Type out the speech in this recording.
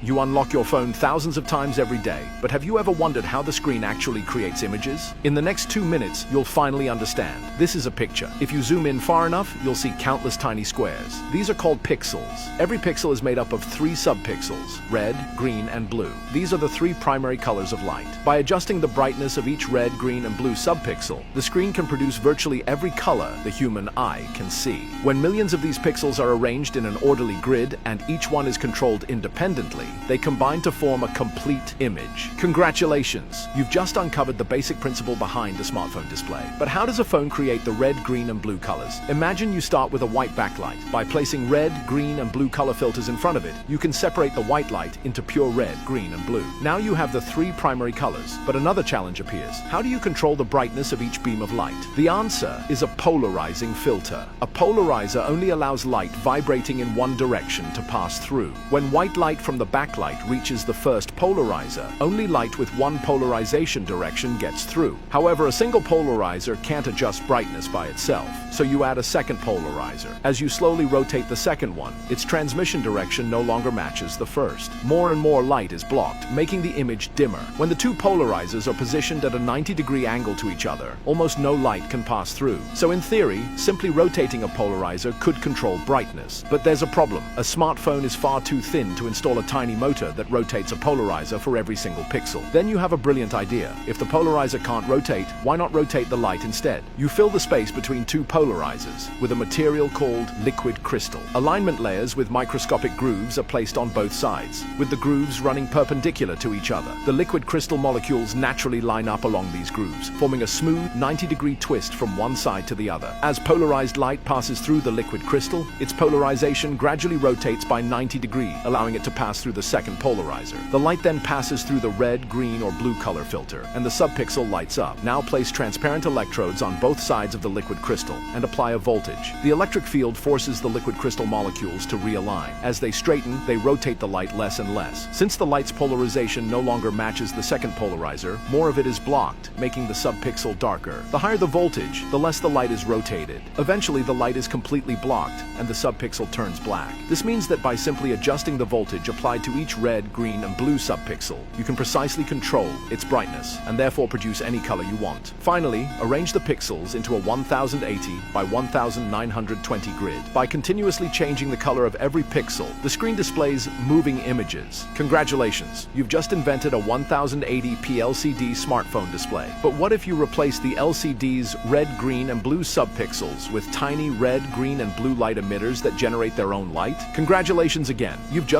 You unlock your phone thousands of times every day, but have you ever wondered how the screen actually creates images? In the next 2 minutes, you'll finally understand. This is a picture. If you zoom in far enough, you'll see countless tiny squares. These are called pixels. Every pixel is made up of 3 subpixels: red, green, and blue. These are the 3 primary colors of light. By adjusting the brightness of each red, green, and blue subpixel, the screen can produce virtually every color the human eye can see. When millions of these pixels are arranged in an orderly grid and each one is controlled independently, they combine to form a complete image. Congratulations! You've just uncovered the basic principle behind a smartphone display. But how does a phone create the red, green, and blue colors? Imagine you start with a white backlight. By placing red, green, and blue color filters in front of it, you can separate the white light into pure red, green, and blue. Now you have the 3 primary colors. But another challenge appears. How do you control the brightness of each beam of light? The answer is a polarizing filter. A polarizer only allows light vibrating in one direction to pass through. When white light from the backlight reaches the first polarizer, only light with one polarization direction gets through. However, a single polarizer can't adjust brightness by itself, so you add a second polarizer. As you slowly rotate the second one, its transmission direction no longer matches the first. More and more light is blocked, making the image dimmer. When the 2 polarizers are positioned at a 90-degree angle to each other, almost no light can pass through. So in theory, simply rotating a polarizer could control brightness. But there's a problem. A smartphone is far too thin to install a tiny motor that rotates a polarizer for every single pixel. Then you have a brilliant idea. If the polarizer can't rotate, why not rotate the light instead? You fill the space between 2 polarizers with a material called liquid crystal. Alignment layers with microscopic grooves are placed on both sides, with the grooves running perpendicular to each other. The liquid crystal molecules naturally line up along these grooves, forming a smooth 90-degree twist from one side to the other. As polarized light passes through the liquid crystal, its polarization gradually rotates by 90 degrees, allowing it to pass through the second polarizer. The light then passes through the red, green, or blue color filter, and the subpixel lights up. Now place transparent electrodes on both sides of the liquid crystal and apply a voltage. The electric field forces the liquid crystal molecules to realign. As they straighten, they rotate the light less and less. Since the light's polarization no longer matches the second polarizer, more of it is blocked, making the subpixel darker. The higher the voltage, the less the light is rotated. Eventually, the light is completely blocked, and the subpixel turns black. This means that by simply adjusting the voltage applied to each red, green, and blue subpixel, you can precisely control its brightness, and therefore produce any color you want. Finally, arrange the pixels into a 1080 by 1920 grid. By continuously changing the color of every pixel, the screen displays moving images. Congratulations! You've just invented a 1080p LCD smartphone display. But what if you replace the LCD's red, green, and blue subpixels with tiny red, green, and blue light emitters that generate their own light? Congratulations again! You've just